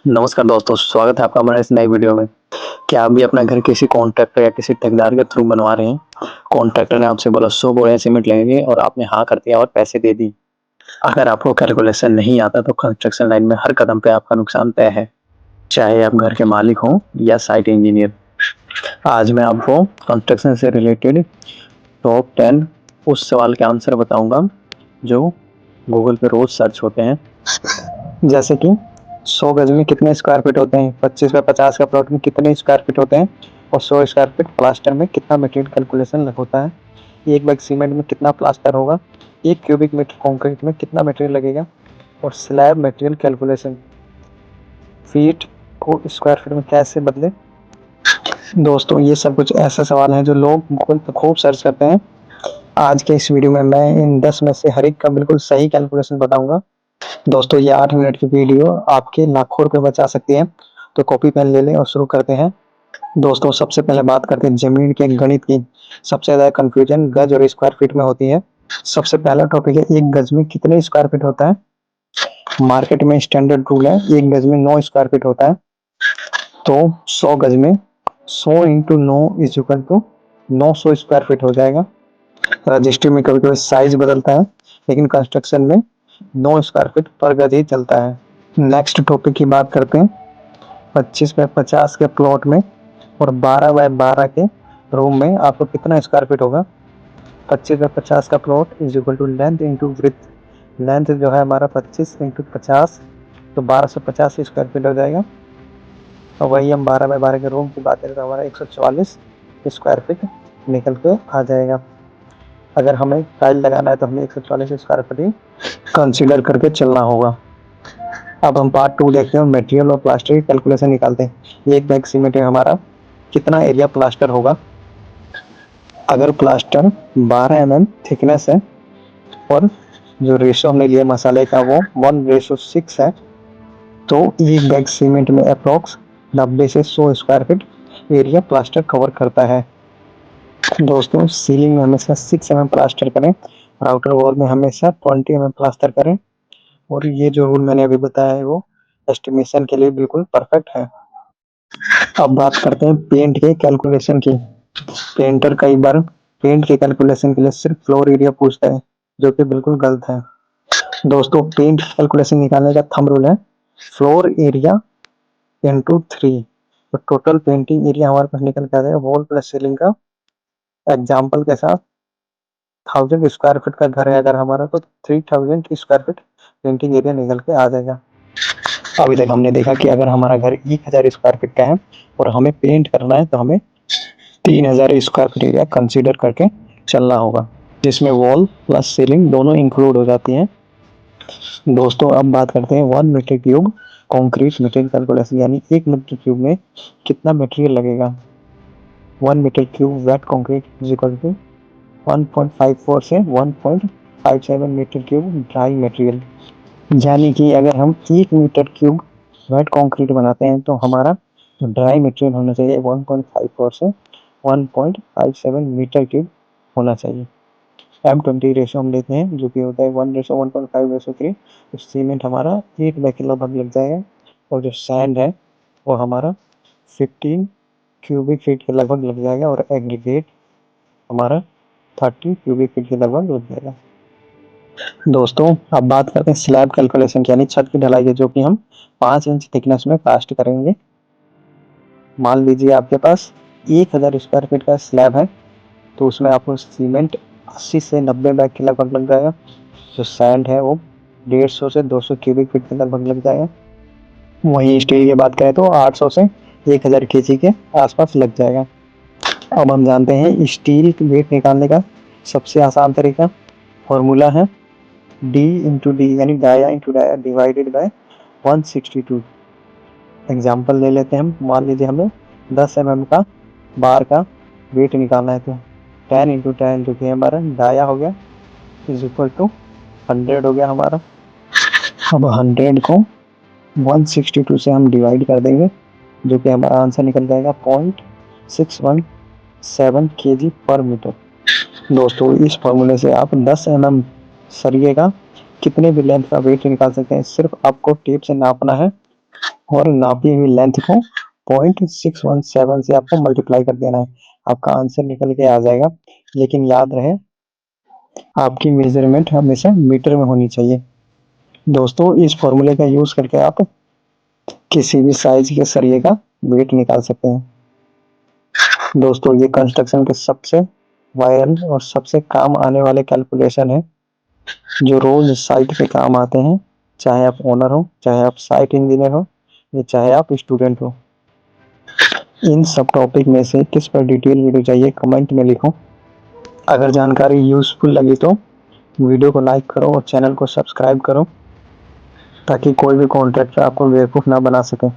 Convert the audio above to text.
नमस्कार दोस्तों, स्वागत है आपका हमारे इस नए वीडियो में। क्या आप भी अपना घर किसी कॉन्ट्रैक्टर या किसी ठेकेदार के थ्रू बनवा रहे हैं? कॉन्ट्रैक्टर ने आपसे बोला 100 बोरे सीमेंट लगेंगे और आपने हाँ कर दिया और पैसे दे दी। अगर आपको कैलकुलेशन नहीं आता तो कंस्ट्रक्शन लाइन में हर कदम पे आपका नुकसान तय है, चाहे आप घर के मालिक हों या साइट इंजीनियर। आज मैं आपको कंस्ट्रक्शन से रिलेटेड टॉप 10 उस सवाल के आंसर बताऊंगा जो गूगल पे रोज सर्च होते हैं। जैसे कि 100 गज में कितने स्क्वायर फीट होते हैं, 25 बाय 50 का प्लॉट में कितने स्क्वायर फीट होते हैं और 100 स्क्वायर फीट प्लास्टर में कितना मटेरियल कैलकुलेशन होता है, एक बैग सीमेंट में कितना प्लास्टर होगा, एक क्यूबिक मीटर कंक्रीट में कितना मटेरियल लगेगा और स्लैब मटेरियल कैलकुलेशन फीट को स्क्वायर फीट में कैसे बदले। दोस्तों, ये सब कुछ ऐसे सवाल हैं जो लोग गूगल पर खूब सर्च करते हैं। आज के इस वीडियो में मैं इन 10 में से हर एक का बिल्कुल सही कैलकुलेशन बताऊंगा। दोस्तों, ये 8 मिनट की वीडियो आपके लाखों रुपए बचा सकती है, तो कॉपी पेन ले लें और शुरू करते हैं। दोस्तों, सबसे पहले बात करते हैं जमीन के गणित की। सबसे ज्यादा कंफ्यूजन गज और स्क्वायर फीट में होती है। सबसे पहला टॉपिक है, एक गज में कितने स्क्वायर फीट होता है। मार्केट में स्टैंडर्ड रूल है, एक गज में 9 स्क्वायर फीट होता है। तो 100 गज में 100 into 9 is equal to 900 square feet हो जाएगा। रजिस्ट्री में कभी कभी साइज बदलता है, लेकिन कंस्ट्रक्शन में 9 स्क्वायर फीट पर गज ही चलता है। नेक्स्ट टॉपिक की बात करते हैं। 25 बाय 50 के प्लॉट में और 12 बाय 12 के रूम में आपको कितना स्क्वायर फीट होगा। 25 बाय 50 का plot is equal to length into width. Length जो है हमारा 25 इंटू 50, तो 1250 स्क्वायर फीट हो जाएगा। और वही हम 12 बाय 12 के रूम की बात करें तो हमारा 144 स्क्वायर फीट निकल के आ जाएगा। अगर हमें टाइल लगाना है तो हमें 144 स्क्वायर फीट ही कंसीडर करके चलना होगा। अब हम पार्ट 2 देखते हैं, मटेरियल और प्लास्टर की कैलकुलेशन निकालते हैं। एक बैग सीमेंट में हमारा कितना एरिया प्लास्टर होगा। अगर प्लास्टर 12 mm थिकनेस है और जो रेशो हमने लिया मसाले का वो 1:6 है, तो एक बैग सीमेंट में अप्रोक्स 90 से 100 square feet area plaster cover करता है। दोस्तों, सीलिंग में हमेशा 6 mm प्लास्टर करें और आउटर वॉल में हमेशा 20 mm प्लास्टर करें। और ये जो रूल मैंने अभी बताया है वो एस्टिमेशन के लिए बिल्कुल परफेक्ट है। अब बात करते हैं पेंट के कैलकुलेशन की। पेंटर कई बार पेंट के कैलकुलेशन के लिए सिर्फ फ्लोर एरिया पूछता है, जो कि बिल्कुल गलत है। दोस्तों, पेंट कैलकुलेशन निकालने का थंब रूल है फ्लोर एरिया इंटू 3। तो टोटल पेंटिंग एरिया हमारे पास निकल के आ जाएगा वॉल प्लस सीलिंग का। एग्जाम्पल के साथ 1000 स्क्वायर फीट का घर है अगर हमारा, तो 3000 स्क्वायर फीट पेंटिंग एरिया निकल के आ जाएगा। अभी तक हमने देखा कि अगर हमारा घर 1000 स्क्वायर फीट का है और हमें पेंट करना है तो हमें 3000 स्क्वायर फीट एरिया कंसीडर करके चलना होगा, जिसमें वॉल प्लस सीलिंग दोनों इंक्लूड हो जाती हैं। दोस्तों, अब बात करते हैं 1 metre cube concrete material calculation, यानी 1 मीटर क्यूब में कितना मटेरियल लगेगा। 1 metre cube wet concrete is equal to 1.54 से 1.57 मीटर क्यूब ड्राई मटेरियल। यानी कि अगर हम 1 मीटर क्यूब वेट कंक्रीट बनाते हैं तो हमारा जो ड्राई मटेरियल होना चाहिए 1.54 से 1.57 मीटर क्यूब होना चाहिए। M20 रेशो हम लेते हैं जो कि होता है 1:1.5:3। तो सीमेंट हमारा 8 बैग के लगभग लग जाएगा और जो सैंड है वो हमारा 15 क्यूबिक फीट के लगभग लग जाएगा और एग्रीगेट हमारा 30 क्यूबिक फीट के लगभग लग जाएगा। दोस्तों, अब बात करते हैं स्लैब कैलकुलेशन की, यानी छत की ढलाई है, जो कि हम 5 इंच थिकनेस में कास्ट करेंगे। मान लीजिए आपके पास 1000 स्क्वायर फीट का स्लैब है, तो उसमें आपको सीमेंट 80 से 90 बैग के लगभग लग जाएगा। जो सैंड है वो 150 से 200 क्यूबिक फीट के लगभग लग जाएगा। वहीं स्टील की बात करें तो 800 से 1000 केजी के आसपास लग जाएगा। अब हम जानते हैं स्टील वेट निकालने का सबसे आसान तरीका। फॉर्मूला है डी इंटू डी, यानी dia into dia divided by 162। Example ले लेते हैं हम। मान लीजिए हमें 10 mm का बार का वेट निकालना है, तो 10 इंटू 10 जो कि हमारा डाया हो गया इज इक्वल टू 100 हो गया हमारा। अब 100 को 162 से हम डिवाइड कर देंगे, जो कि हमारा आंसर निकल जाएगा 0.617 kg पर मीटर। दोस्तों, इस फॉर्मूले से आप 10 mm सरिये का कितने भी लेंथ का वेट निकाल सकते हैं। सिर्फ आपको टेप से नापना है और नापी हुई लेंथ को 0.617 से आपको मल्टीप्लाई कर देना है, आपका आंसर निकल के आ जाएगा। लेकिन याद रहे आपकी मेजरमेंट हमेशा मीटर में होनी चाहिए। दोस्तों इस फॉर्मूले का यूज करके आप किसी भी साइज के सरिये का वेट निकाल सकते हैं। दोस्तों ये कंस्ट्रक्शन के सबसे वायरल और सबसे काम आने वाले कैलकुलेशन है, जो रोज साइट पे काम आते हैं, चाहे आप ओनर हो, चाहे आप साइट इंजीनियर हो, या चाहे आप स्टूडेंट हो। इन सब टॉपिक में से किस पर डिटेल वीडियो चाहिए कमेंट में लिखो। अगर जानकारी यूजफुल लगी तो वीडियो को लाइक करो और चैनल को सब्सक्राइब करो, ताकि कोई भी कॉन्ट्रैक्टर आपको बेवकूफ़ ना बना सके।